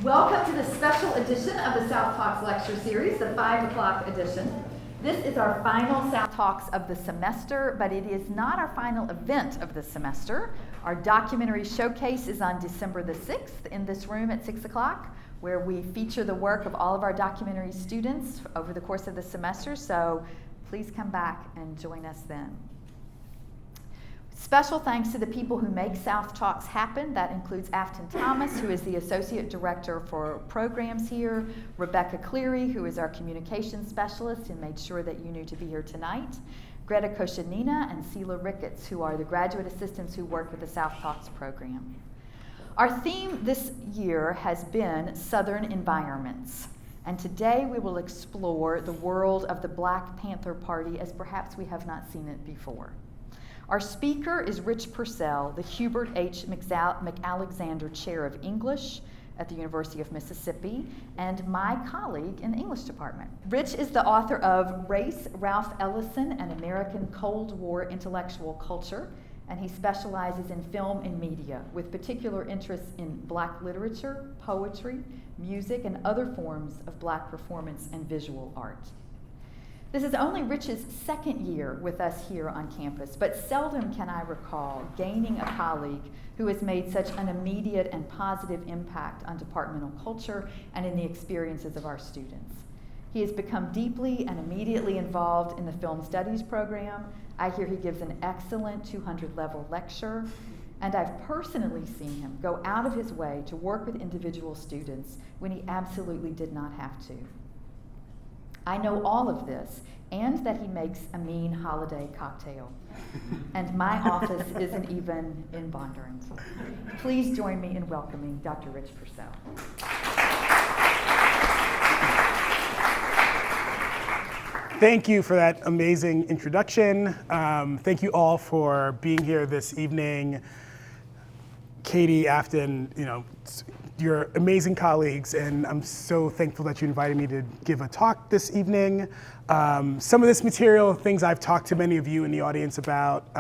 Welcome to the special edition of the SouthTalks lecture series, the 5 o'clock edition. This is our final SouthTalks of the semester, but it is not our final event of the semester. Our documentary showcase is on December the 6th in this room at 6 o'clock, where we feature the work of all of our documentary students over the course of the semester, so please come back and join us then. Special thanks to the people who make SouthTalks happen. That includes Afton Thomas, who is the Associate Director for Programs here, Rebecca Cleary, who is our Communications Specialist and made sure that you knew to be here tonight, Greta Koshanina and Sela Ricketts, who are the graduate assistants who work with the SouthTalks program. Our theme this year has been Southern Environments, and today we will explore the world of the Black Panther Party as perhaps we have not seen it before. Our speaker is Rich Purcell, the Hubert H. McAlexander Chair of English at the University of Mississippi, and my colleague in the English department. Rich is the author of Race, Ralph Ellison, and American Cold War Intellectual Culture, and he specializes in film and media, with particular interests in Black literature, poetry, music, and other forms of Black performance and visual art. This is only Rich's second year with us here on campus, but seldom can I recall gaining a colleague who has made such an immediate and positive impact on departmental culture and in the experiences of our students. He has become deeply and immediately involved in the film studies program. I hear he gives an excellent 200-level lecture, and I've personally seen him go out of his way to work with individual students when he absolutely did not have to. I know all of this, and that he makes a mean holiday cocktail. And my office isn't even in Bondurant. Please join me in welcoming Dr. Rich Purcell. Thank you for that amazing introduction. Thank you all for being here this evening. Katie, Afton, you're amazing colleagues, and I'm so thankful that you invited me to give a talk this evening. Some of this material, things I've talked to many of you in the audience about,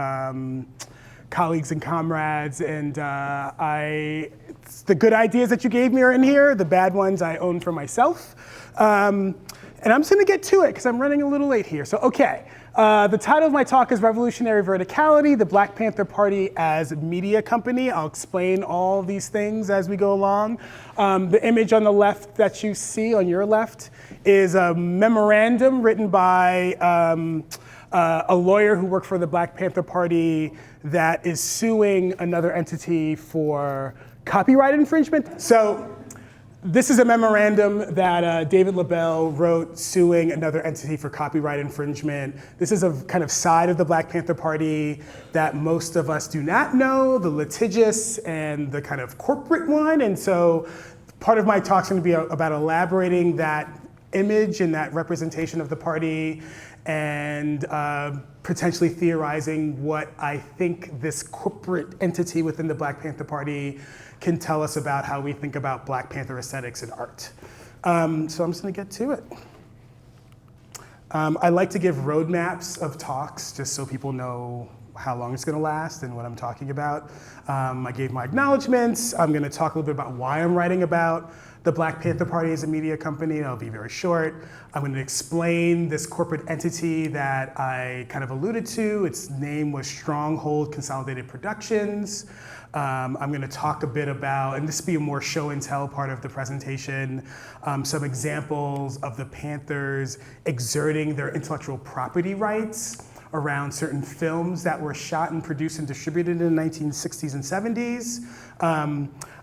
colleagues and comrades, and the good ideas that you gave me are in here. The bad ones I own for myself. And I'm just gonna get to it because I'm running a little late here. So, okay. The title of my talk is Revolutionary Verticality, the Black Panther Party as a Media Company. I'll explain all these things as we go along. The image on the left that you see on your left is a memorandum written by a lawyer who worked for the Black Panther Party that is suing another entity for copyright infringement. So, this is a memorandum that David LaBelle wrote suing another entity for copyright infringement. This is a kind of side of the Black Panther Party that most of us do not know, the litigious and the kind of corporate one. And so part of my talk's gonna be about elaborating that image and that representation of the party and potentially theorizing what I think this corporate entity within the Black Panther Party can tell us about how we think about Black Panther aesthetics and art. So I'm just gonna get to it. I like to give roadmaps of talks just so people know how long it's gonna last and what I'm talking about. I gave my acknowledgements. I'm gonna talk a little bit about why I'm writing about the Black Panther Party as a media company, and I'll be very short. I'm gonna explain this corporate entity that I kind of alluded to. Its name was Stronghold Consolidated Productions. I'm gonna talk a bit about, and this will be a more show and tell part of the presentation, some examples of the Panthers exerting their intellectual property rights around certain films that were shot and produced and distributed in the 1960s and 70s.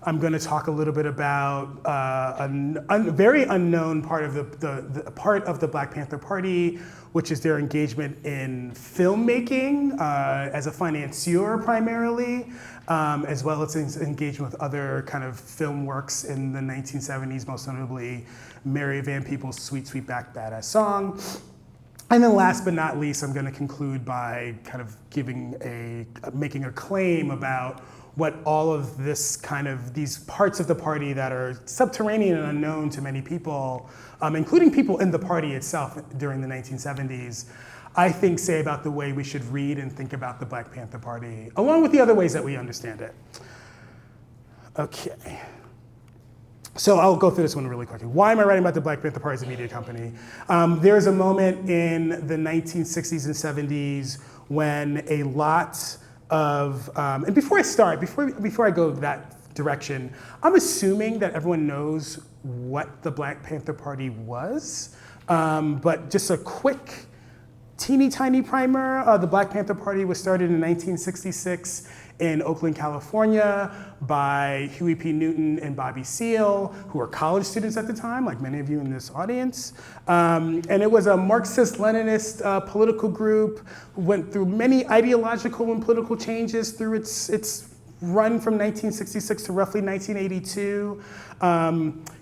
I'm going to talk a little bit about a very unknown part of the part of the Black Panther Party, which is their engagement in filmmaking as a financier primarily, as well as engagement with other kind of film works in the 1970s, most notably Mary Van Peebles' Sweet Sweet Back Badass Song. And then last but not least, I'm going to conclude by kind of making a claim about what all of this these parts of the party that are subterranean and unknown to many people, including people in the party itself during the 1970s, I think say about the way we should read and think about the Black Panther Party, along with the other ways that we understand it. Okay. So I'll go through this one really quickly. Why am I writing about the Black Panther Party as a media company? There's a moment in the 1960s and 70s when a lot of, and before I start, before I go that direction, I'm assuming that everyone knows what the Black Panther Party was, but just a quick, teeny tiny primer. The Black Panther Party was started in 1966 in Oakland, California by Huey P. Newton and Bobby Seale, who were college students at the time, like many of you in this audience. And it was a Marxist-Leninist political group who went through many ideological and political changes through its run from 1966 to roughly 1982,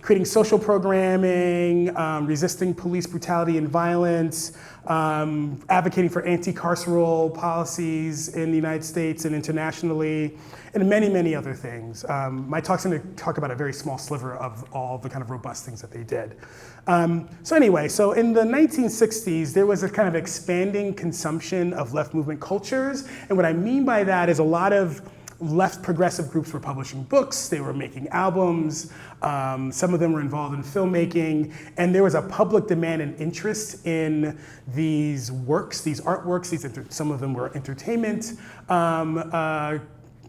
creating social programming, resisting police brutality and violence, advocating for anti-carceral policies in the United States and internationally, and many, many other things. My talk's going to talk about a very small sliver of all the kind of robust things that they did. So anyway, so in the 1960s, there was a kind of expanding consumption of left movement cultures, and what I mean by that is a lot of left progressive groups were publishing books, they were making albums, some of them were involved in filmmaking, and there was a public demand and interest in these works, these artworks, some of them were entertainment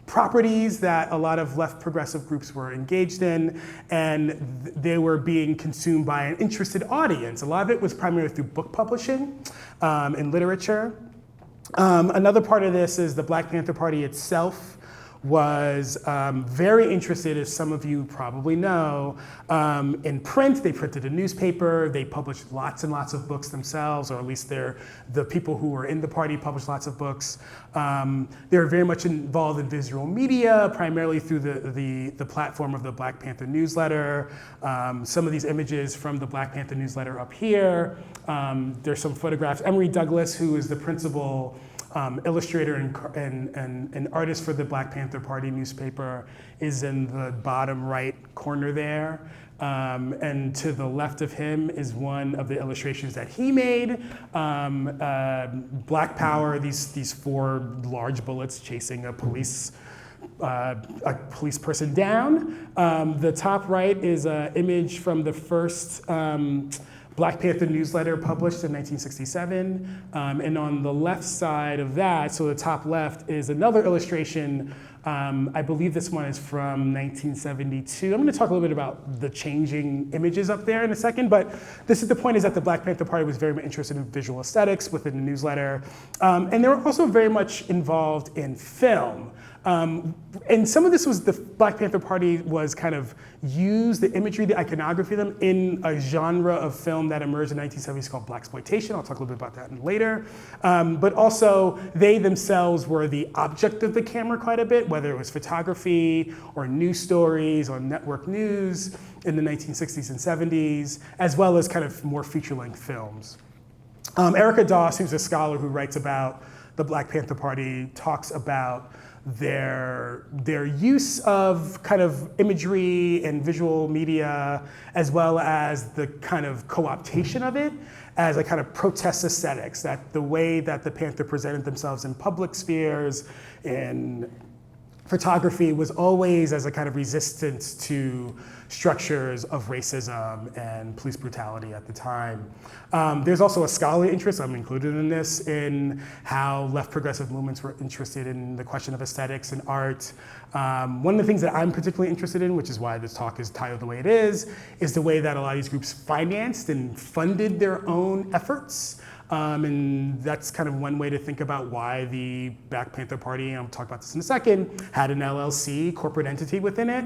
properties that a lot of left progressive groups were engaged in, and they were being consumed by an interested audience. A lot of it was primarily through book publishing and literature. Another part of this is the Black Panther Party itself was very interested, as some of you probably know, in print. They printed a newspaper, they published lots and lots of books themselves, or at least the people who were in the party published lots of books. They were very much involved in visual media, primarily through the platform of the Black Panther newsletter. Some of these images from the Black Panther newsletter up here. There's some photographs. Emory Douglas, who is the principal illustrator and artist for the Black Panther Party newspaper, is in the bottom right corner there. And to the left of him is one of the illustrations that he made. Black Power, these four large bullets chasing a police person down. The top right is an image from the first Black Panther newsletter published in 1967. And on the left side of that, so the top left, is another illustration. I believe this one is from 1972. I'm going to talk a little bit about the changing images up there in a second, but this is the point, is that the Black Panther Party was very much interested in visual aesthetics within the newsletter. And they were also very much involved in film. And some of this was the Black Panther Party was kind of used, the imagery, the iconography of them, in a genre of film that emerged in the 1970s called blaxploitation. I'll talk a little bit about that later. But also, they themselves were the object of the camera quite a bit, whether it was photography or news stories or network news in the 1960s and 70s, as well as kind of more feature-length films. Erica Doss, who's a scholar who writes about the Black Panther Party, talks about their use of kind of imagery and visual media, as well as the kind of co-optation of it as a kind of protest aesthetics, that the way that the Panther presented themselves in public spheres, in photography, was always as a kind of resistance to structures of racism and police brutality at the time. There's also a scholarly interest, I'm included in this, in how left progressive movements were interested in the question of aesthetics and art. One of the things that I'm particularly interested in, which is why this talk is titled the way it is the way that a lot of these groups financed and funded their own efforts. And that's kind of one way to think about why the Black Panther Party, and I'll talk about this in a second, had an LLC, corporate entity within it.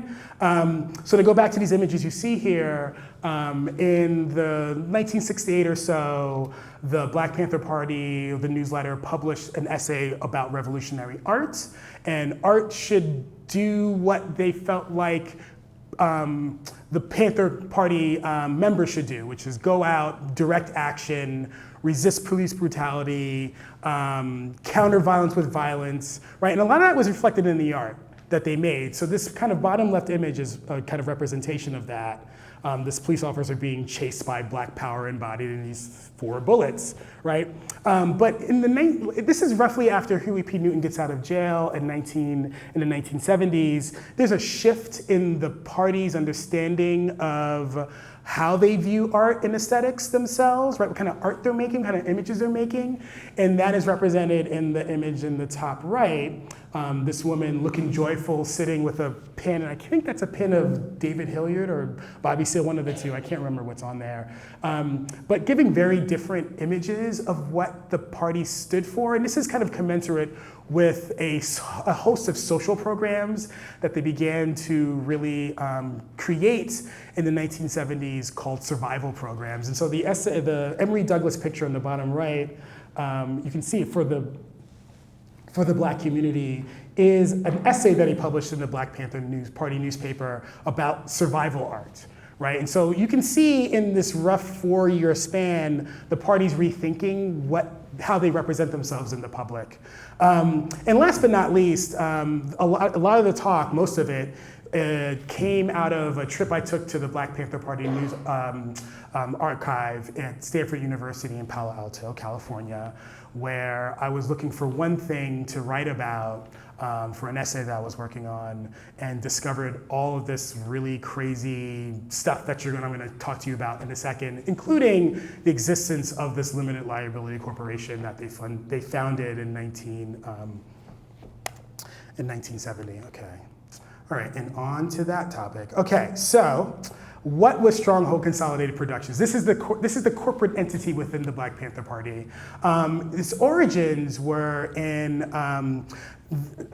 So to go back to these images you see here, in the 1968 or so, the Black Panther Party, the newsletter, published an essay about revolutionary art, and art should do what they felt like the Panther Party members should do, which is go out, direct action, resist police brutality, counter violence with violence, right? And a lot of that was reflected in the art. that they made. So this kind of bottom left image is a kind of representation of that. This police officer being chased by black power embodied in these 4 bullets, right? But this is roughly after Huey P. Newton gets out of jail in the 1970s. There's a shift in the party's understanding of how they view art and aesthetics themselves, right? What kind of art they're making, what kind of images they're making. And that is represented in the image in the top right. This woman looking joyful, sitting with a pin, and I think that's a pin of David Hilliard or Bobby Seale, one of the two. I can't remember what's on there. But giving very different images of what the party stood for. And this is kind of commensurate with a host of social programs that they began to really create in the 1970s called survival programs. And so the Emory Douglas picture on the bottom right, you can see for the black community is an essay that he published in the Black Panther Party newspaper about survival art, right? And so you can see in this rough 4-year span, the party's rethinking how they represent themselves in the public. And last but not least, a lot of the talk, most of it, came out of a trip I took to the Black Panther Party news archive at Stanford University in Palo Alto, California, where I was looking for one thing to write about for an essay that I was working on, and discovered all of this really crazy stuff that I'm going to talk to you about in a second, including the existence of this limited liability corporation that they founded in 1970. Okay. All right, and on to that topic. Okay, so what was Stronghold Consolidated Productions? This is the corporate entity within the Black Panther Party. Its origins were in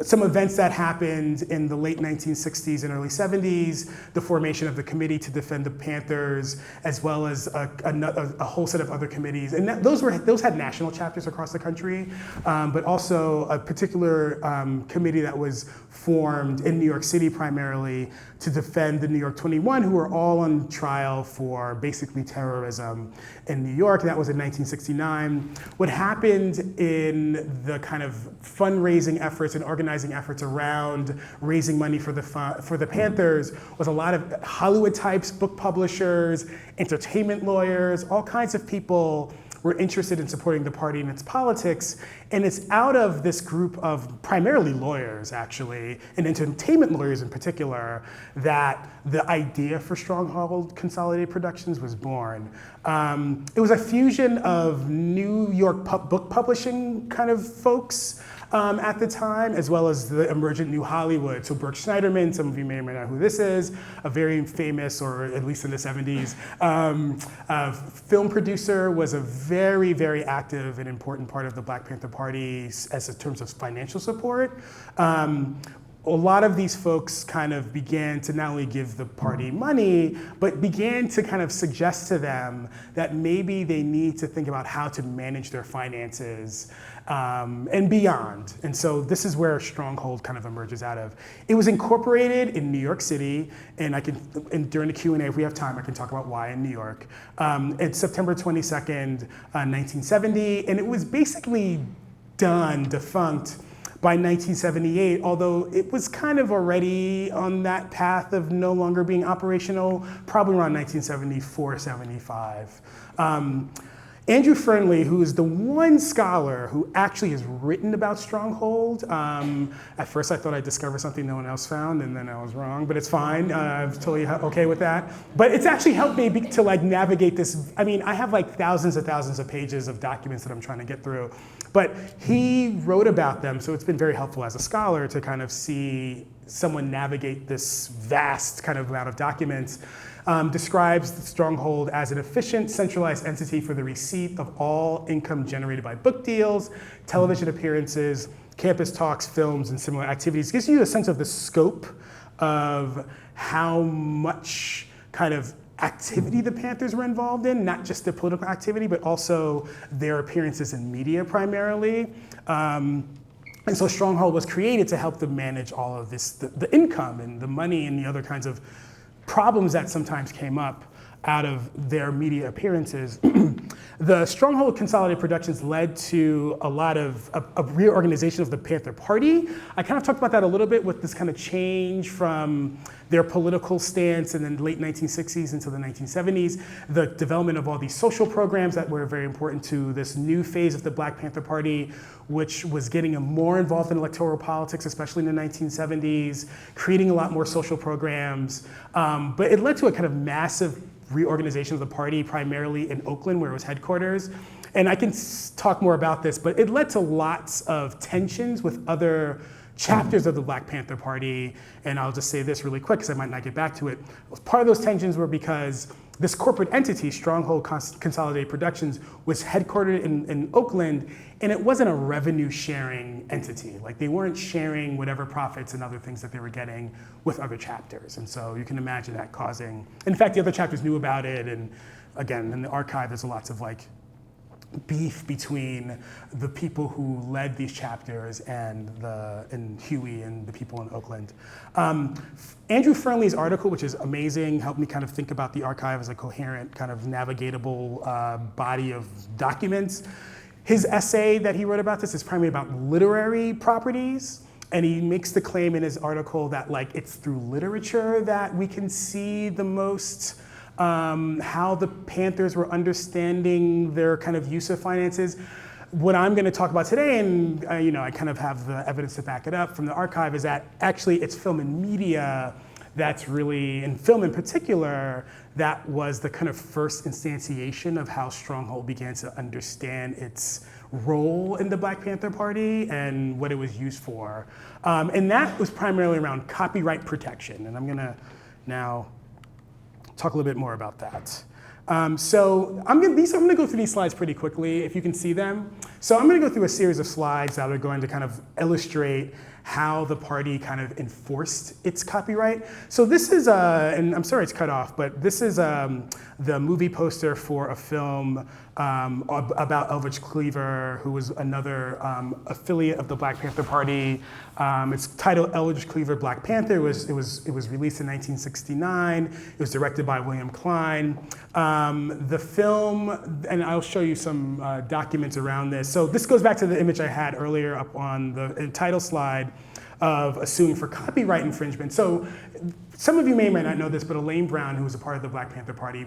some events that happened in the late 1960s and early 70s, the formation of the Committee to Defend the Panthers, as well as a whole set of other committees. And those had national chapters across the country, but also a particular committee that was formed in New York City primarily to defend the New York 21, who were all on trial for basically terrorism in New York. That was in 1969. What happened in the kind of fundraising efforts and organizing efforts around raising money for the Panthers was a lot of Hollywood types, book publishers, entertainment lawyers, all kinds of people were interested in supporting the party and its politics. And it's out of this group of primarily lawyers, actually, and entertainment lawyers in particular, that the idea for Stronghold Consolidated Productions was born. It was a fusion of New York book publishing kind of folks at the time, as well as the emergent New Hollywood. So Burke Schneiderman, some of you may or may not know who this is, a very famous, or at least in the 70s, film producer, was a very, very active and important part of the Black Panther Party as in terms of financial support. A lot of these folks kind of began to not only give the party money, but began to kind of suggest to them that maybe they need to think about how to manage their finances and beyond. And so this is where Stronghold kind of emerges out of. It was incorporated in New York City, and during the Q&A, if we have time, I can talk about why in New York. It's September 22nd, 1970, and it was basically defunct by 1978, although it was kind of already on that path of no longer being operational, probably around 1974, 75. Andrew Fernley, who is the one scholar who actually has written about Stronghold. At first I thought I'd discover something no one else found, and then I was wrong, but it's fine. I'm totally okay with that. But it's actually helped me to navigate this. I mean, I have thousands and thousands of pages of documents that I'm trying to get through. But he wrote about them, so it's been very helpful as a scholar to kind of see someone navigate this vast kind of amount of documents. Describes the Stronghold as an efficient, centralized entity for the receipt of all income generated by book deals, television appearances, campus talks, films, and similar activities. Gives you a sense of the scope of how much kind of activity the Panthers were involved in, not just their political activity, but also their appearances in media primarily. And so Stronghold was created to help them manage all of this, the income and the money and the other kinds of problems that sometimes came up out of their media appearances. The Stronghold Consolidated Productions led to a lot of a reorganization of the Panther Party. I kind of talked about that a little bit with this kind of change from their political stance in the late 1960s into the 1970s, the development of all these social programs that were very important to this new phase of the Black Panther Party, which was getting more involved in electoral politics, especially in the 1970s, creating a lot more social programs. But it led to a kind of massive reorganization of the party, primarily in Oakland, where it was headquarters. And I can talk more about this, but it led to lots of tensions with other chapters of the Black Panther Party. And I'll just say this really quick, because I might not get back to it. Part of those tensions were because this corporate entity, Stronghold Consolidated Productions, was headquartered in Oakland, and it wasn't a revenue sharing entity. Like, they weren't sharing whatever profits and other things that they were getting with other chapters. And so you can imagine that causing, in fact, the other chapters knew about it. And again, in the archive, there's lots of like beef between the people who led these chapters and Huey and the people in Oakland. Andrew Fernley's article, which is amazing, helped me kind of think about the archive as a coherent, kind of navigatable body of documents. His essay that he wrote about this is primarily about literary properties. And he makes the claim in his article that like it's through literature that we can see the most how the Panthers were understanding their kind of use of finances. What I'm going to talk about today, and I kind of have the evidence to back it up from the archive, is that actually it's film and media that's really, and film in particular, that was the kind of first instantiation of how Stronghold began to understand its role in the Black Panther Party and what it was used for. And that was primarily around copyright protection. And I'm going to now talk a little bit more about that. So I'm going to go through these slides pretty quickly, if you can see them. So I'm going to go through a series of slides that are going to kind of illustrate how the party kind of enforced its copyright. So this is, and I'm sorry it's cut off, but this is the movie poster for a film about Eldridge Cleaver, who was another affiliate of the Black Panther Party. It's titled Eldridge Cleaver Black Panther. It was released in 1969. It was directed by William Klein. The film, and I'll show you some documents around this. So this goes back to the image I had earlier up on the title slide of suing for copyright infringement. So some of you may or may not know this, but Elaine Brown, who was a part of the Black Panther Party,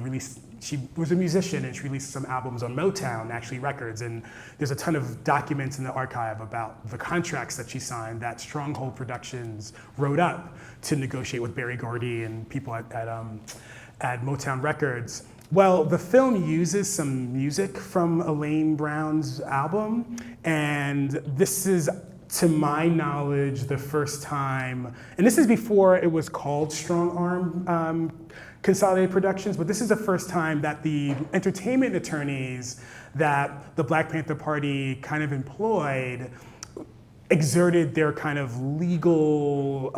she was a musician and she released some albums on Motown, actually records. And there's a ton of documents in the archive about the contracts that she signed that Stronghold Productions wrote up to negotiate with Berry Gordy and people at Motown Records. Well, the film uses some music from Elaine Brown's album, and this is, to my knowledge, the first time, and this is before it was called Strongarm Consolidated Productions, but this is the first time that the entertainment attorneys that the Black Panther Party kind of employed exerted their kind of legal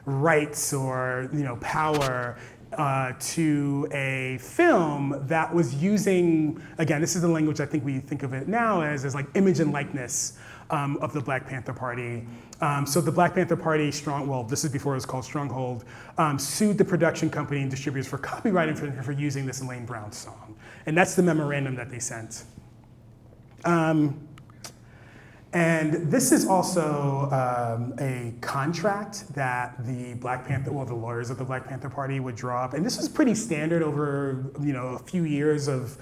rights or power to a film that was using, again, this is the language I think we think of it now as like image and likeness of the Black Panther Party. So the Black Panther Party, this is before it was called Stronghold, sued the production company and distributors for copyright infringement for using this Elaine Brown song. And that's the memorandum that they sent. And this is also a contract that the the lawyers of the Black Panther Party would draw up. And this was pretty standard over a few years of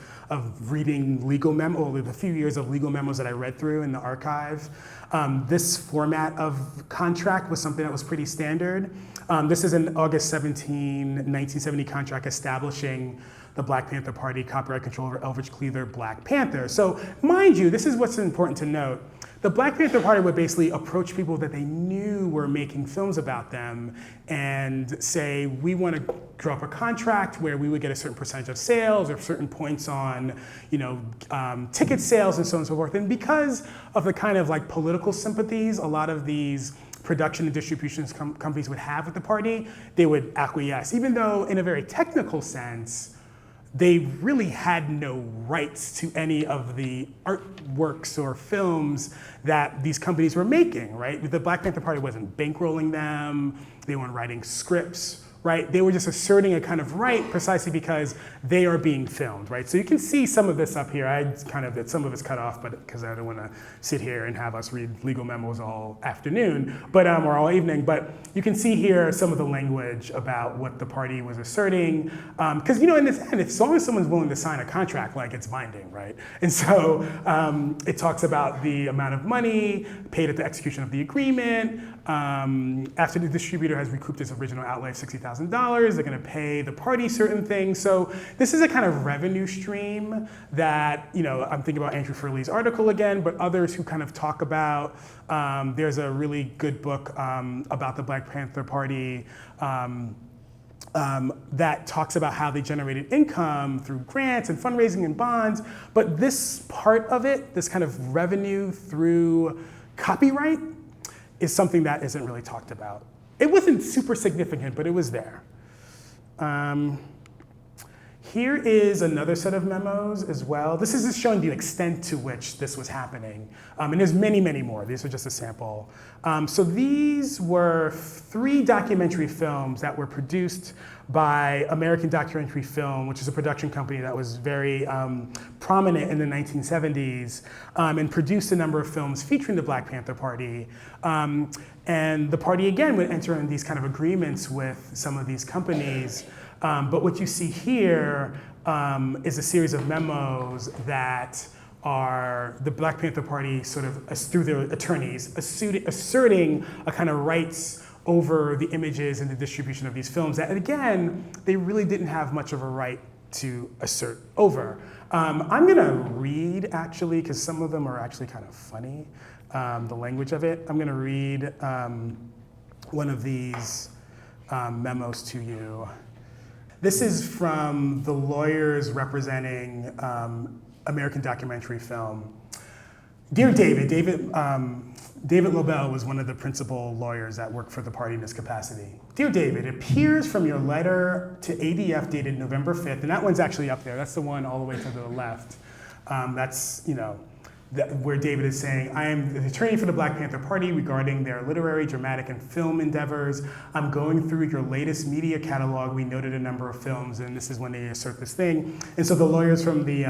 reading legal the few years of legal memos that I read through in the archive. This format of contract was something that was pretty standard. This is an August 17, 1970 contract establishing the Black Panther Party copyright control over Eldridge Cleaver Black Panther. So mind you, this is what's important to note. The Black Panther Party would basically approach people that they knew were making films about them and say, we want to draw up a contract where we would get a certain percentage of sales or certain points on ticket sales and so on and so forth. And because of the kind of like political sympathies a lot of these production and distribution companies would have with the party, they would acquiesce, even though in a very technical sense, they really had no rights to any of the artworks or films that these companies were making, right? The Black Panther Party wasn't bankrolling them, they weren't writing scripts right? They were just asserting a kind of right precisely because they are being filmed, right? So you can see some of this up here. Some of it's cut off, but because I don't want to sit here and have us read legal memos all afternoon, or all evening. But you can see here some of the language about what the party was asserting. Because in this end, as long as someone's willing to sign a contract, like it's binding, right? And so it talks about the amount of money paid at the execution of the agreement. After the distributor has recouped its original outlay of $60,000, they're going to pay the party certain things. So this is a kind of revenue stream that, I'm thinking about Andrew Furley's article again, but others who kind of talk about, there's a really good book about the Black Panther Party that talks about how they generated income through grants and fundraising and bonds. But this part of it, this kind of revenue through copyright, is something that isn't really talked about. It wasn't super significant, but it was there. Here is another set of memos as well. This is just showing the extent to which this was happening. And there's many, many more. These are just a sample. So these were 3 documentary films that were produced by American Documentary Film, which is a production company that was very prominent in the 1970s, and produced a number of films featuring the Black Panther Party. And the party, again, would enter in these kind of agreements with some of these companies. But what you see here is a series of memos that are the Black Panther Party sort of, through their attorneys, asserting a kind of rights over the images and the distribution of these films that, again, they really didn't have much of a right to assert over. I'm gonna read, actually, because some of them are actually kind of funny, the language of it. I'm gonna read one of these memos to you. This is from the lawyers representing American Documentary Film. Dear David Lobel was one of the principal lawyers that worked for the party in this capacity. Dear David, it appears from your letter to ADF dated November 5th, and that one's actually up there. That's the one all the way to the left. That's, where David is saying, I am the attorney for the Black Panther Party regarding their literary, dramatic, and film endeavors. I'm going through your latest media catalog. We noted a number of films, and this is when they assert this thing. And so the lawyers from the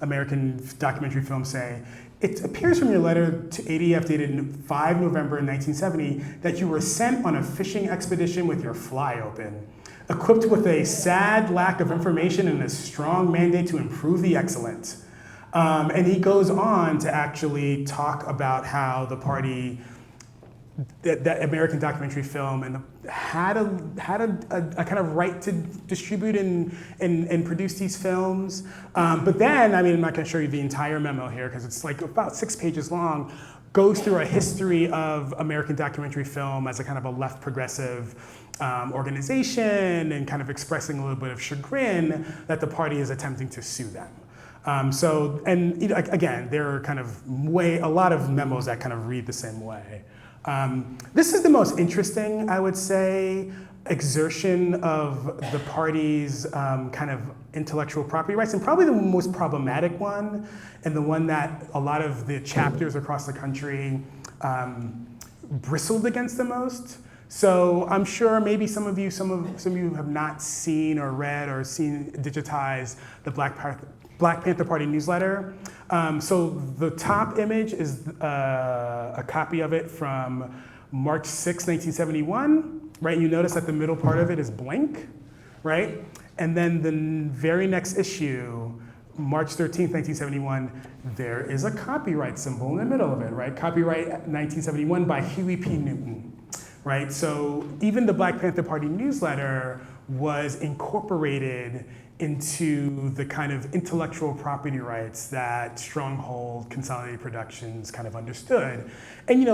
American Documentary Film say, it appears from your letter to ADF dated 5 November 1970 that you were sent on a fishing expedition with your fly open, equipped with a sad lack of information and a strong mandate to improve the excellent. And he goes on to actually talk about how the party, that American Documentary Film, and had a kind of right to distribute and produce these films. But then, I'm not going to show you the entire memo here because it's like about 6 pages long, goes through a history of American Documentary Film as a kind of a left progressive organization and kind of expressing a little bit of chagrin that the party is attempting to sue them. Again, there are kind of a lot of memos that kind of read the same way. This is the most interesting, I would say, exertion of the party's kind of intellectual property rights, and probably the most problematic one, and the one that a lot of the chapters across the country bristled against the most. So I'm sure maybe some of you have not seen or read or seen digitized the Black Panther Party newsletter. So the top image is a copy of it from March 6, 1971, right? You notice that the middle part of it is blank, right? And then the very next issue, March 13th, 1971, there is a copyright symbol in the middle of it, right? Copyright 1971 by Huey P. Newton, right? So even the Black Panther Party newsletter was incorporated into the kind of intellectual property rights that Stronghold Consolidated Productions kind of understood. And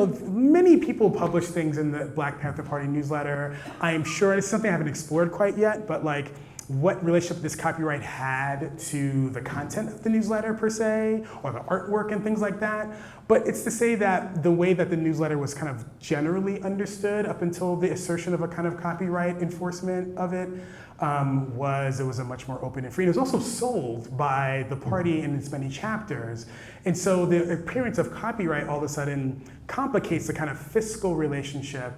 many people publish things in the Black Panther Party newsletter. I am sure it's something I haven't explored quite yet, but like what relationship this copyright had to the content of the newsletter per se, or the artwork and things like that. But it's to say that the way that the newsletter was kind of generally understood up until the assertion of a kind of copyright enforcement of it, was a much more open and free. It was also sold by the party in its many chapters. And so the appearance of copyright all of a sudden complicates the kind of fiscal relationship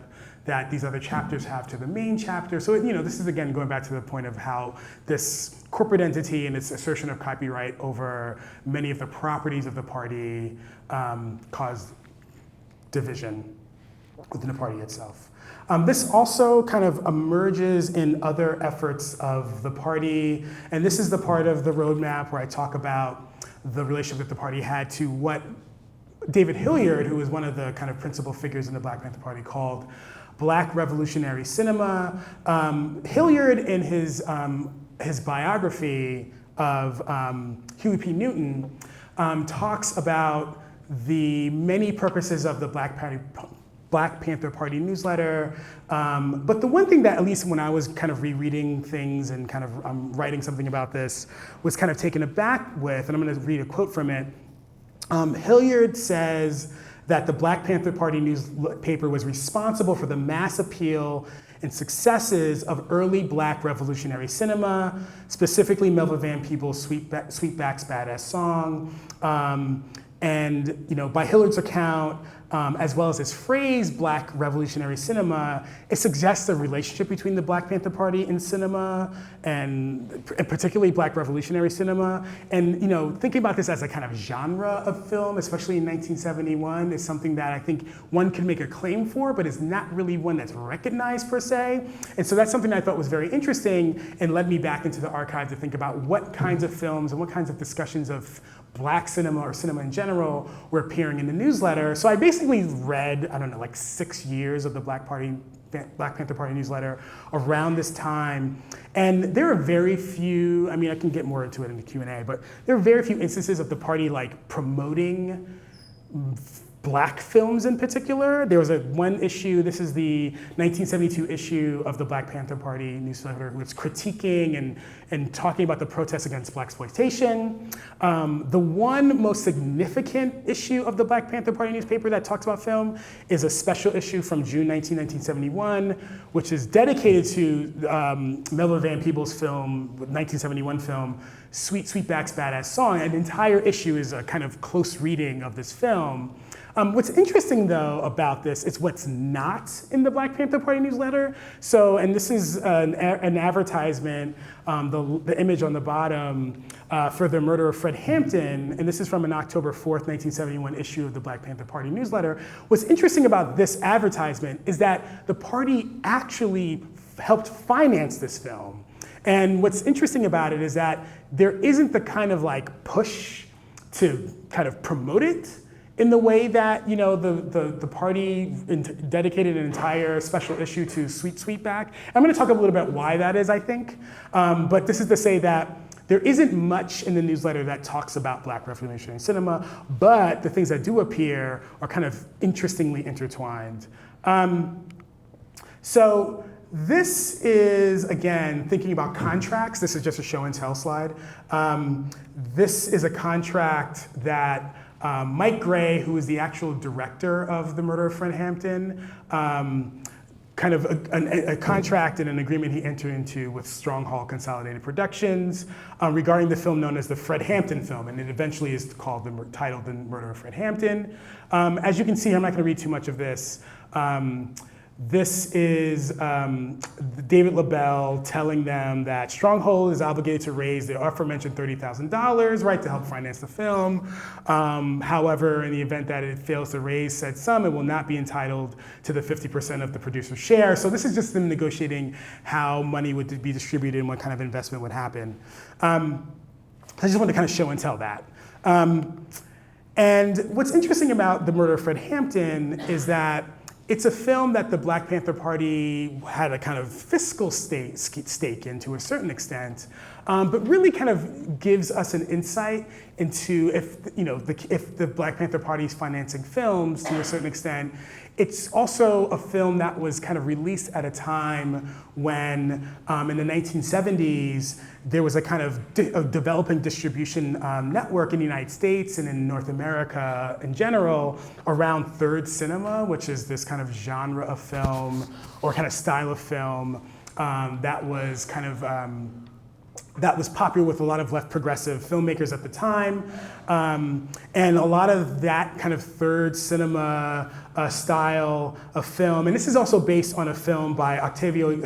that these other chapters have to the main chapter. So this is again going back to the point of how this corporate entity and its assertion of copyright over many of the properties of the party caused division within the party itself. This also kind of emerges in other efforts of the party, and this is the part of the roadmap where I talk about the relationship that the party had to what David Hilliard, who was one of the kind of principal figures in the Black Panther Party, called Black revolutionary cinema. Hilliard, in his biography of Huey P. Newton, talks about the many purposes of the Black Panther Party newsletter. But the one thing that, at least when I was kind of rereading things and kind of writing something about this, was kind of taken aback with, and I'm going to read a quote from it. Hilliard says that the Black Panther Party newspaper was responsible for the mass appeal and successes of early Black revolutionary cinema, specifically Melvin Van Peebles' Sweetback's Badass Song. And by Hilliard's account, as well as his phrase, Black revolutionary cinema, it suggests a relationship between the Black Panther Party and cinema, and particularly Black revolutionary cinema. And thinking about this as a kind of genre of film, especially in 1971, is something that I think one could make a claim for, but is not really one that's recognized per se. And so that's something I thought was very interesting and led me back into the archive to think about what kinds of films and what kinds of discussions of Black cinema or cinema in general were appearing in the newsletter. So I basically read, like 6 years of the Black Panther Party newsletter around this time. And there are very few, I can get more into it in the Q&A, but there are very few instances of the party promoting Black films in particular. There was one issue, this is the 1972 issue of the Black Panther Party newsletter, which was critiquing and talking about the protests against Blaxploitation. The one most significant issue of the Black Panther Party newspaper that talks about film is a special issue from June 1971, which is dedicated to Melvin Van Peebles' film, 1971 film, Sweetback's Badass Song. An entire issue is a kind of close reading of this film. What's interesting, though, about this is what's not in the Black Panther Party newsletter. So, and this is an advertisement, the image on the bottom, for the murder of Fred Hampton, and this is from an October 4th, 1971 issue of the Black Panther Party newsletter. What's interesting about this advertisement is that the party actually helped finance this film. And what's interesting about it is that there isn't the kind of push to kind of promote it in the way that the party dedicated an entire special issue to Sweetback. I'm going to talk a little bit about why that is, I think. But this is to say that there isn't much in the newsletter that talks about Black revolutionary cinema, but the things that do appear are kind of interestingly intertwined. So this is, again, thinking about contracts. This is just a show and tell slide. This is a contract that Mike Gray, who is the actual director of the murder of Fred Hampton, kind of a contract and an agreement he entered into with Stronghold Consolidated Productions regarding the film known as the Fred Hampton film, and it eventually is titled The Murder of Fred Hampton. As you can see, I'm not going to read too much of this. This is David LaBelle telling them that Stronghold is obligated to raise the aforementioned $30,000, right, to help finance the film. However, in the event that it fails to raise said sum, it will not be entitled to the 50% of the producer's share. So this is just them negotiating how money would be distributed and what kind of investment would happen. I just wanted to kind of show and tell that. And what's interesting about the murder of Fred Hampton is that it's a film that the Black Panther Party had a kind of fiscal stake in to a certain extent, but really kind of gives us an insight into if the Black Panther Party is financing films to a certain extent. It's also a film that was kind of released at a time when, in the 1970s, there was a kind of developing distribution network in the United States and in North America in general around third cinema, which is this kind of genre of film or kind of style of film that was kind of that was popular with a lot of left progressive filmmakers at the time. And a lot of that kind of third cinema style of film, and this is also based on a film by Octavio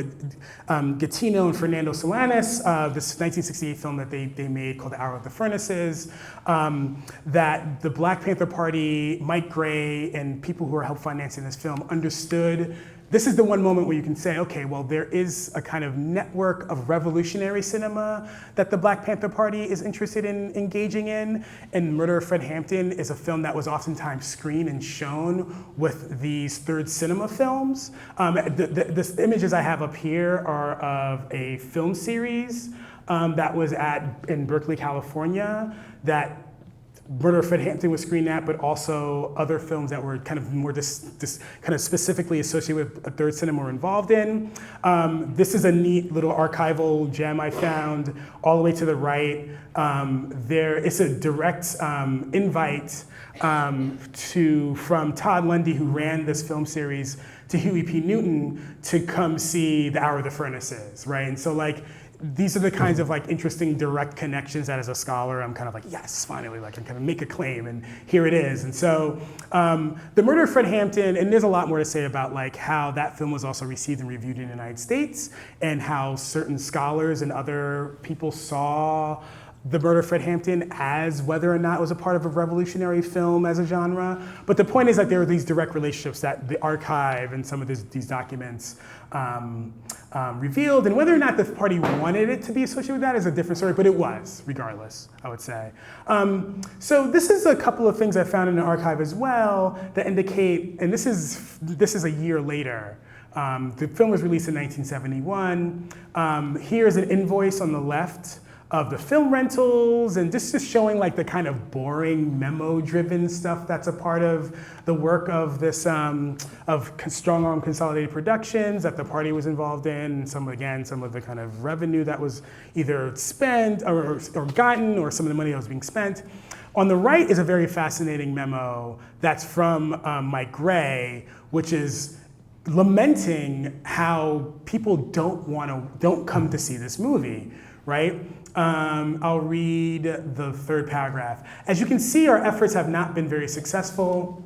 Gattino and Fernando Solanas, this 1968 film that they made called The Hour of the Furnaces, that the Black Panther Party, Mike Gray, and people who are help financing this film understood. This is the one moment where you can say, okay, well, there is a kind of network of revolutionary cinema that the Black Panther Party is interested in engaging in. And Murder of Fred Hampton is a film that was oftentimes screened and shown with these third cinema films. The images I have up here are of a film series that was in Berkeley, California, that Murder of Fred Hampton was screened at, but also other films that were kind of more kind of specifically associated with a third cinema were involved in. This is a neat little archival gem I found all the way to the right. It's a direct invite from Todd Lundy, who ran this film series, to Huey P. Newton to come see The Hour of the Furnaces, right? And so like, these are the kinds of like interesting direct connections that as a scholar, I'm kind of like, yes, finally, like I can kind of make a claim and here it is. And so the Murder of Fred Hampton, and there's a lot more to say about like how that film was also received and reviewed in the United States and how certain scholars and other people saw the Murder of Fred Hampton as whether or not it was a part of a revolutionary film as a genre. But the point is that there are these direct relationships that the archive and some of these documents revealed, and whether or not the party wanted it to be associated with that is a different story, but it was, regardless, I would say. So this is a couple of things I found in the archive as well that indicate, and this is a year later. The film was released in 1971. Here's an invoice on the left of the film rentals, and this is showing like the kind of boring memo-driven stuff that's a part of the work of this of Strongarm Consolidated Productions that the party was involved in, and some of the kind of revenue that was either spent or gotten, or some of the money that was being spent. On the right is a very fascinating memo that's from Mike Gray, which is lamenting how people don't come to see this movie, right? I'll read the third paragraph. As you can see, our efforts have not been very successful,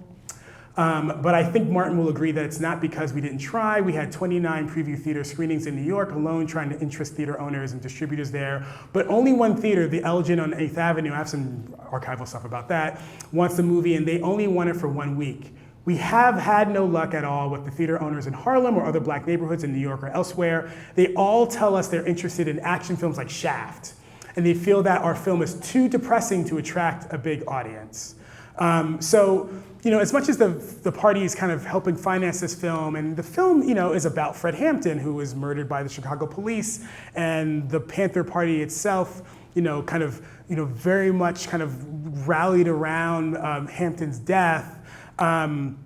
but I think Martin will agree that it's not because we didn't try. We had 29 preview theater screenings in New York alone, trying to interest theater owners and distributors there, but only one theater, the Elgin on 8th Avenue, I have some archival stuff about that, wants the movie, and they only want it for 1 week. We have had no luck at all with the theater owners in Harlem or other black neighborhoods in New York or elsewhere. They all tell us they're interested in action films like Shaft, and they feel that our film is too depressing to attract a big audience. So, as much as the party is kind of helping finance this film, and the film, is about Fred Hampton, who was murdered by the Chicago police, and the Panther Party itself, very much kind of rallied around Hampton's death. And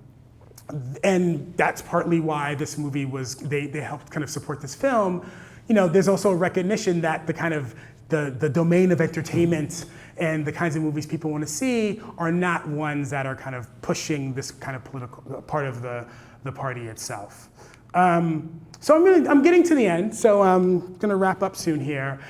that's partly why this movie they helped kind of support this film. There's also a recognition that the kind of the domain of entertainment and the kinds of movies people want to see are not ones that are kind of pushing this kind of political part of the party itself. So I'm getting to the end, so I'm gonna wrap up soon here.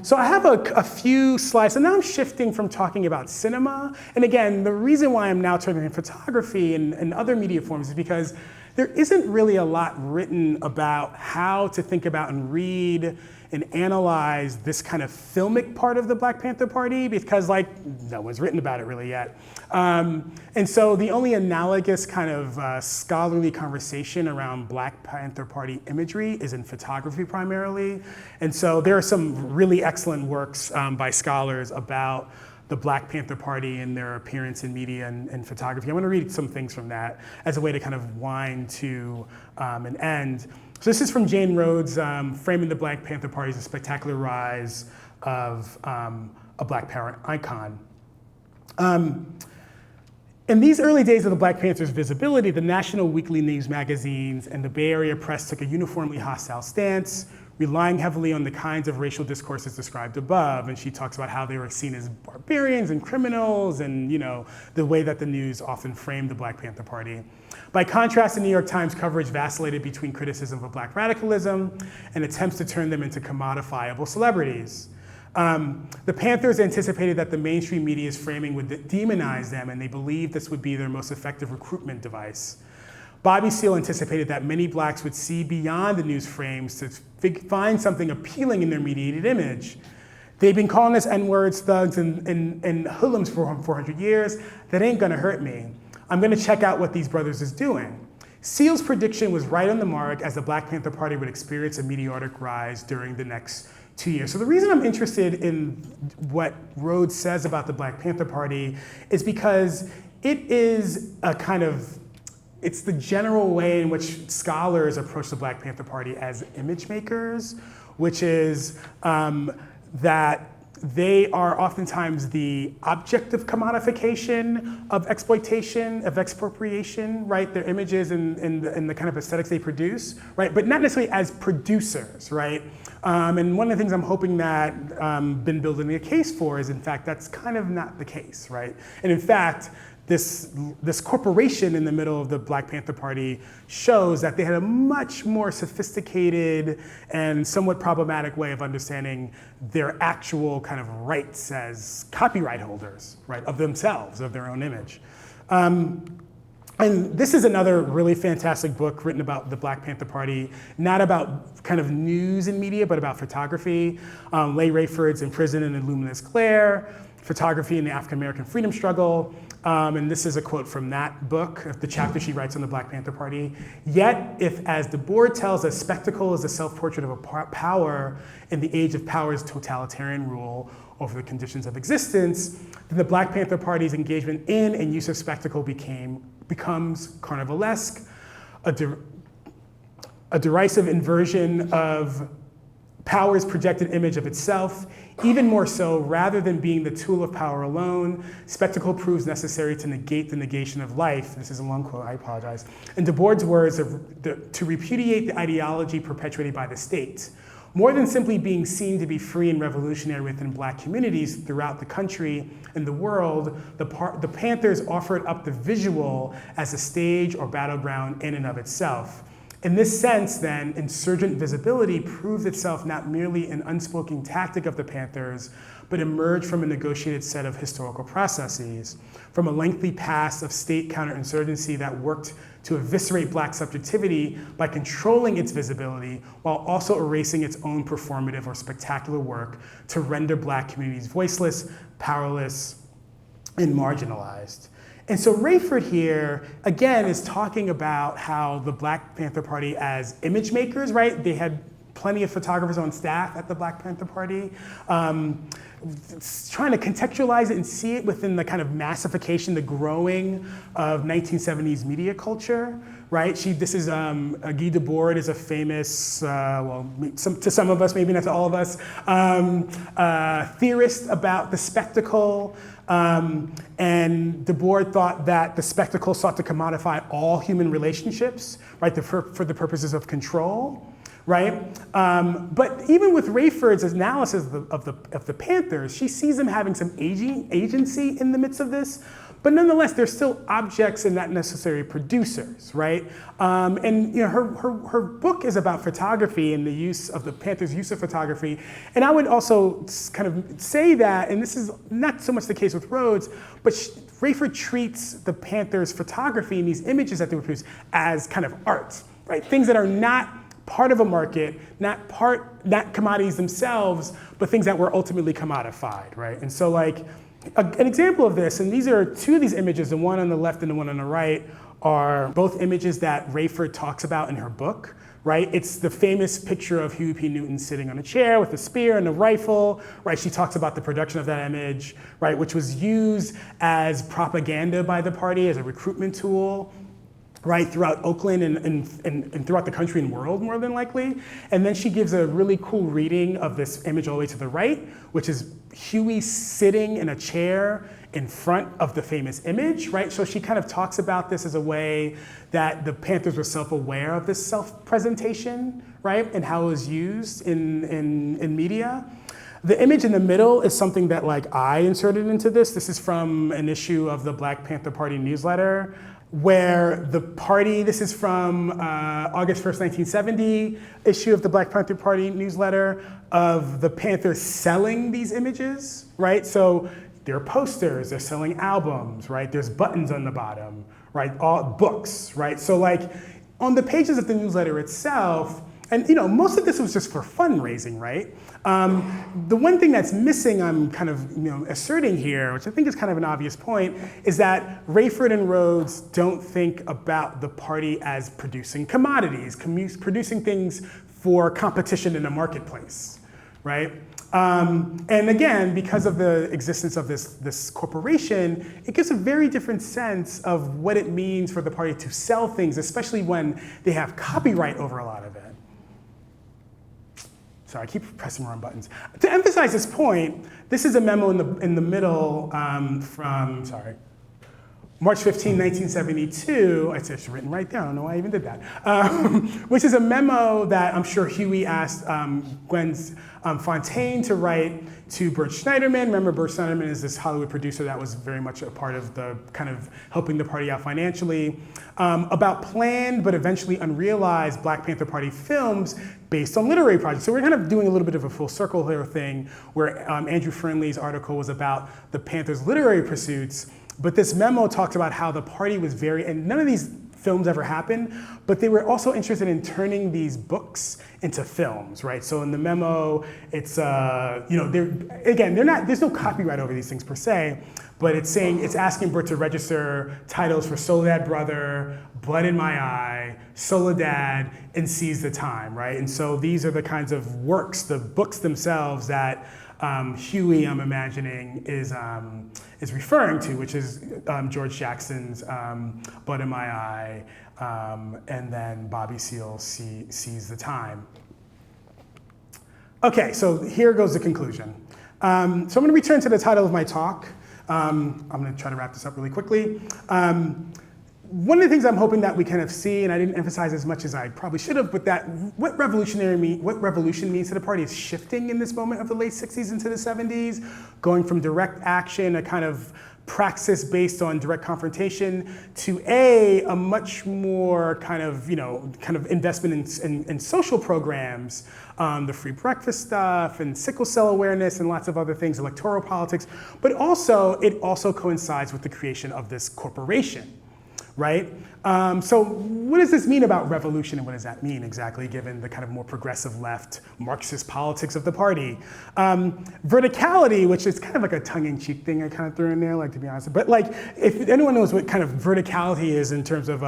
So I have a few slides, and now I'm shifting from talking about cinema. And again, the reason why I'm now turning to photography and other media forms is because there isn't really a lot written about how to think about and read and analyze this kind of filmic part of the Black Panther Party, because no one's written about it really yet. And so the only analogous kind of scholarly conversation around Black Panther Party imagery is in photography primarily. And so there are some really excellent works by scholars about the Black Panther Party and their appearance in media and photography. I want to read some things from that as a way to kind of wind to an end. So this is from Jane Rhodes, Framing the Black Panther Party as a Spectacular Rise of a Black Power Icon. In these early days of the Black Panther's visibility, the national weekly news magazines and the Bay Area press took a uniformly hostile stance, relying heavily on the kinds of racial discourses described above. And she talks about how they were seen as barbarians and criminals, and the way that the news often framed the Black Panther Party. By contrast, the New York Times coverage vacillated between criticism of Black radicalism and attempts to turn them into commodifiable celebrities. The Panthers anticipated that the mainstream media's framing would demonize them, and they believed this would be their most effective recruitment device. Bobby Seale anticipated that many blacks would see beyond the news frames to find something appealing in their mediated image. They've been calling us N-words, thugs, and hoodlums for 400 years. That ain't gonna hurt me. I'm gonna check out what these brothers is doing. Seale's prediction was right on the mark, as the Black Panther Party would experience a meteoric rise during the next 2 years. So the reason I'm interested in what Rhodes says about the Black Panther Party is because it is a kind of, it's the general way in which scholars approach the Black Panther Party as image makers, which is that they are oftentimes the object of commodification, of exploitation, of expropriation, right? Their images and the kind of aesthetics they produce, right? But not necessarily as producers, right? And one of the things I'm hoping that been building a case for is, in fact, that's kind of not the case, right? And in fact, this corporation in the middle of the Black Panther Party shows that they had a much more sophisticated and somewhat problematic way of understanding their actual kind of rights as copyright holders, right, of themselves, of their own image. And this is another really fantastic book written about the Black Panther Party, not about kind of news and media, but about photography. Leigh Rayford's In Prison in a Luminous Glare, Photography in the African American Freedom Struggle. And this is a quote from that book, the chapter she writes on the Black Panther Party. Yet, if, as the board tells us, spectacle is a self-portrait of a power in the age of power's totalitarian rule over the conditions of existence, then the Black Panther Party's engagement in and use of spectacle becomes carnivalesque, a derisive inversion of power's projected image of itself. Even more so, rather than being the tool of power alone, spectacle proves necessary to negate the negation of life. This is a long quote, I apologize. In Du Bois' words, to repudiate the ideology perpetuated by the state. More than simply being seen to be free and revolutionary within Black communities throughout the country and the world, the Panthers offered up the visual as a stage or battleground in and of itself. In this sense, then, insurgent visibility proved itself not merely an unspoken tactic of the Panthers, but emerged from a negotiated set of historical processes, from a lengthy past of state counterinsurgency that worked to eviscerate Black subjectivity by controlling its visibility, while also erasing its own performative or spectacular work to render Black communities voiceless, powerless, and marginalized. And so Rayford here, again, is talking about how the Black Panther Party as image makers, right? They had plenty of photographers on staff at the Black Panther Party, trying to contextualize it and see it within the kind of massification, the growing of 1970s media culture, right? This is, Guy Debord is a famous, to some of us, maybe not to all of us, theorist about the spectacle. And Debord thought that the spectacle sought to commodify all human relationships, right, for the purposes of control, right? But even with Rayford's analysis of the Panthers, she sees them having some agency in the midst of this, but nonetheless, they're still objects and not necessarily producers, right? And you know, her book is about photography and the use of the Panthers' use of photography. And I would also kind of say that, and this is not so much the case with Rhodes, but Rayford treats the Panthers' photography and these images that they would produce as kind of art, right? Things that are not part of a market, not commodities themselves, but things that were ultimately commodified, right? And so like, an example of this, and these are two of these images, the one on the left and the one on the right, are both images that Rayford talks about in her book, right? It's the famous picture of Huey P. Newton sitting on a chair with a spear and a rifle, right? She talks about the production of that image, right, which was used as propaganda by the party, as a recruitment tool, right, throughout Oakland and throughout the country and world, more than likely. And then she gives a really cool reading of this image all the way to the right, which is Huey sitting in a chair in front of the famous image, right? So she kind of talks about this as a way that the Panthers were self-aware of this self-presentation, right? And how it was used in media. The image in the middle is something that like I inserted into this. This is from an issue of the Black Panther Party newsletter, where the party, this is from August 1st, 1970 issue of the Black Panther Party newsletter, of the Panthers selling these images, right? So there are posters, they're selling albums, right? There's buttons on the bottom, right? All books, right? So like on the pages of the newsletter itself, and most of this was just for fundraising, right? The one thing that's missing, I'm kind of asserting here, which I think is kind of an obvious point, is that Rayford and Rhodes don't think about the party as producing commodities, producing things for competition in a marketplace, right? And again, because of the existence of this corporation, it gives a very different sense of what it means for the party to sell things, especially when they have copyright over a lot of it. Sorry, I keep pressing wrong buttons. To emphasize this point, this is a memo in the middle from March 15, 1972. It's written right there. I don't know why I even did that. Which is a memo that I'm sure Huey asked Gwen Fontaine to write to Bert Schneiderman. Remember, Bert Schneiderman is this Hollywood producer that was very much a part of the kind of helping the party out financially, about planned but eventually unrealized Black Panther Party films based on literary projects. So we're kind of doing a little bit of a full circle here thing where Andrew Fernley's article was about the Panthers' literary pursuits, but this memo talks about how the party was and none of these films ever happened, but they were also interested in turning these books into films, right? So in the memo, it's, there's no copyright over these things per se, but it's asking Bert to register titles for Soledad Brother, Blood in My Eye, Soledad, and Seize the Time, right? And so these are the kinds of works, the books themselves that Huey, I'm imagining, is referring to, which is George Jackson's Blood in My Eye, and then Bobby Seale's Seize the Time. Okay, so here goes the conclusion. So I'm going to return to the title of my talk. I'm going to try to wrap this up really quickly. One of the things I'm hoping that we kind of see, and I didn't emphasize as much as I probably should have, but that what revolution means to the party is shifting in this moment of the late 60s into the 70s, going from direct action, a kind of praxis based on direct confrontation, to a much more kind of investment in social programs, the free breakfast stuff and sickle cell awareness and lots of other things, electoral politics, but it also coincides with the creation of this corporation. Right? So what does this mean about revolution, and what does that mean exactly, given the kind of more progressive left Marxist politics of the party? Verticality, which is kind of like a tongue-in-cheek thing I kind of threw in there, like, to be honest. But like, if anyone knows what kind of verticality is in terms of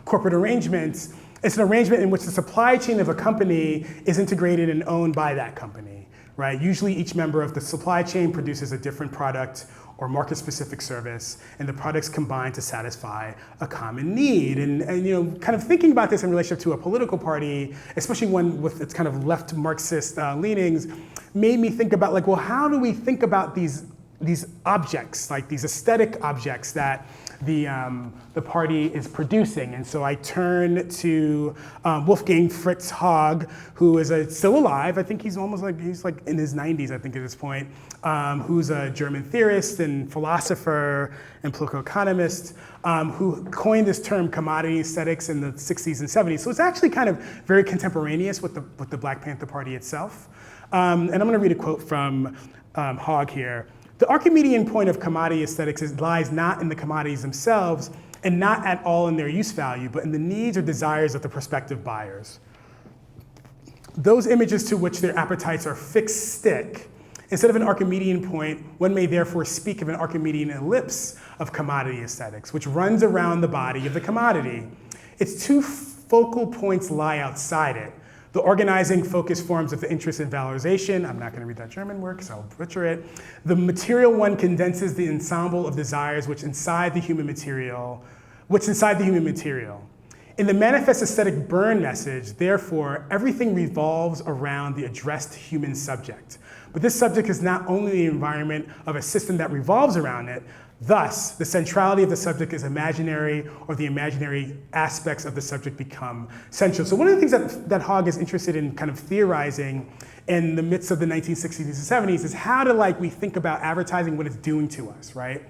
corporate arrangements, it's an arrangement in which the supply chain of a company is integrated and owned by that company, right? Usually each member of the supply chain produces a different product or market-specific service, and the products combine to satisfy a common need. And kind of thinking about this in relationship to a political party, especially one with its kind of left Marxist leanings, made me think about, like, well, how do we think about these objects, like these aesthetic objects that the party is producing? And so I turn to Wolfgang Fritz Haag, who is still alive. I think he's like in his 90s, I think, at this point, who's a German theorist and philosopher and political economist, who coined this term commodity aesthetics in the 60s and 70s. So it's actually kind of very contemporaneous with the Black Panther Party itself. And I'm going to read a quote from Haag here. The Archimedean point of commodity aesthetics lies not in the commodities themselves and not at all in their use value, but in the needs or desires of the prospective buyers. Those images to which their appetites are fixed stick. Instead of an Archimedean point, one may therefore speak of an Archimedean ellipse of commodity aesthetics, which runs around the body of the commodity. Its two focal points lie outside it. The organizing focus forms of the interest in valorization. I'm not going to read that German word because I'll butcher it. The material one condenses the ensemble of desires which inside the human material. In the manifest aesthetic burn message, therefore, everything revolves around the addressed human subject. But this subject is not only the environment of a system that revolves around it. Thus, the centrality of the subject is imaginary, or the imaginary aspects of the subject become central. So one of the things that Haag is interested in kind of theorizing in the midst of the 1960s and 70s is how do we think about advertising, what it's doing to us, right?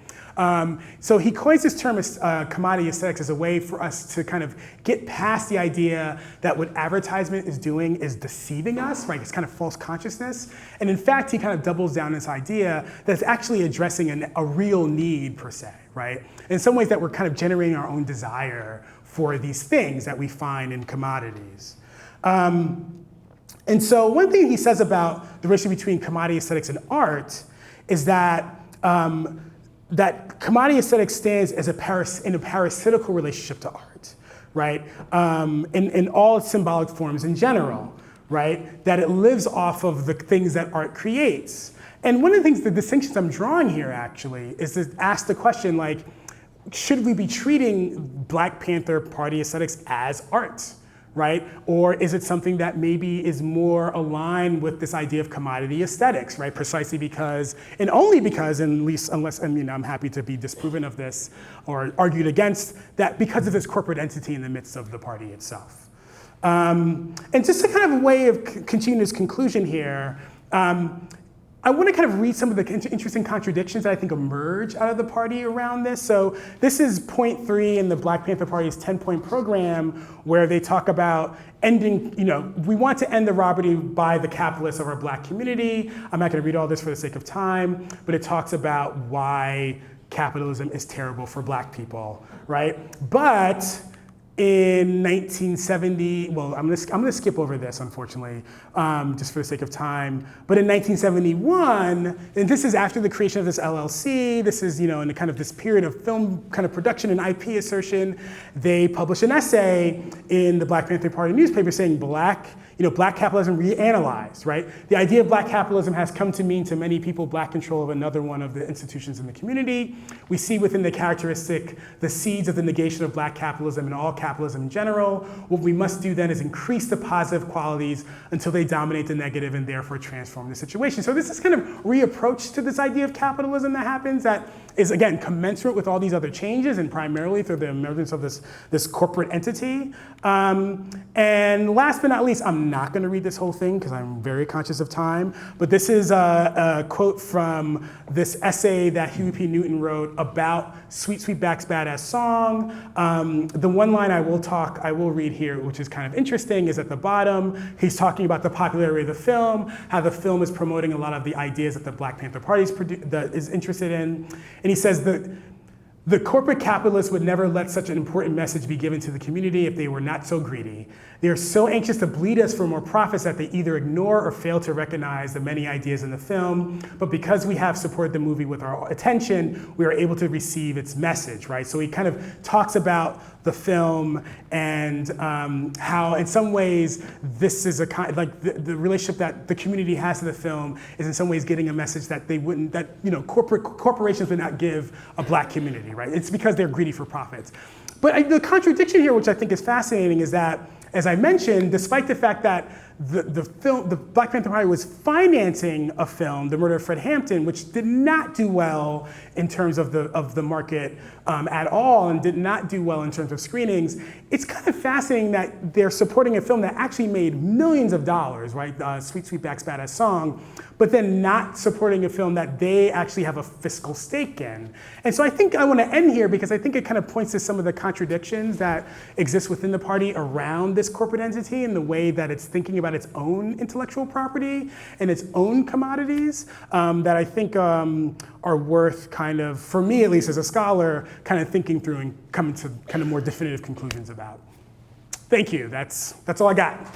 So he coins this term as commodity aesthetics as a way for us to kind of get past the idea that what advertisement is doing is deceiving us, right? It's kind of false consciousness. And in fact, he kind of doubles down this idea that it's actually addressing a real need per se, right? In some ways that we're kind of generating our own desire for these things that we find in commodities. And so one thing he says about the relationship between commodity aesthetics and art is that that commodity aesthetics stands as in a parasitical relationship to art, right? In all its symbolic forms in general, right? That it lives off of the things that art creates. And one of the things, the distinctions I'm drawing here actually, is to ask the question should we be treating Black Panther Party aesthetics as art? Right? Or is it something that maybe is more aligned with this idea of commodity aesthetics, right? Precisely because, and only because, and at least unless, I'm happy to be disproven of this or argued against, that because of this corporate entity in the midst of the party itself. And just a kind of way of continuing this conclusion here, I want to kind of read some of the interesting contradictions that I think emerge out of the party around this. So this is point 3 in the Black Panther Party's 10-point program, where they talk about ending, we want to end the robbery by the capitalists of our Black community. I'm not going to read all this for the sake of time, but it talks about why capitalism is terrible for Black people, right? But in 1970, well, I'm gonna skip over this, unfortunately, just for the sake of time. But in 1971, and this is after the creation of this LLC, this is, in the kind of this period of film kind of production and IP assertion, they published an essay in the Black Panther Party newspaper saying Black capitalism reanalyzed, right? The idea of Black capitalism has come to mean to many people Black control of another one of the institutions in the community. We see within the characteristic the seeds of the negation of Black capitalism and all capitalism in general. What we must do then is increase the positive qualities until they dominate the negative and therefore transform the situation. So this is kind of reapproach to this idea of capitalism that happens that is, again, commensurate with all these other changes and primarily through the emergence of this corporate entity. And last but not least, I'm not going to read this whole thing because I'm very conscious of time, but this is a quote from this essay that Huey P. Newton wrote about Sweet Sweetback's Badass Song. The one line I will read here, which is kind of interesting, is at the bottom. He's talking about the popularity of the film, how the film is promoting a lot of the ideas that the Black Panther Party is interested in. And he says that the corporate capitalists would never let such an important message be given to the community if they were not so greedy. They are so anxious to bleed us for more profits that they either ignore or fail to recognize the many ideas in the film. But because we have supported the movie with our attention, we are able to receive its message, right? So he kind of talks about the film and how in some ways this is a kind the relationship that the community has to the film is in some ways getting a message that they wouldn't, that corporations would not give a Black community, right? It's because they're greedy for profits. But the contradiction here, which I think is fascinating, is that, as I mentioned, despite the fact that the Black Panther Party was financing a film, The Murder of Fred Hampton, which did not do well in terms of the market at all, and did not do well in terms of screenings. It's kind of fascinating that they're supporting a film that actually made millions of dollars, right? Sweet Sweetback's Badass Song, but then not supporting a film that they actually have a fiscal stake in. And so I think I want to end here because I think it kind of points to some of the contradictions that exist within the party around this corporate entity and the way that it's thinking about its own intellectual property and its own commodities that I think are worth kind of, for me at least as a scholar, kind of thinking through and coming to kind of more definitive conclusions about. Thank you, that's all I got.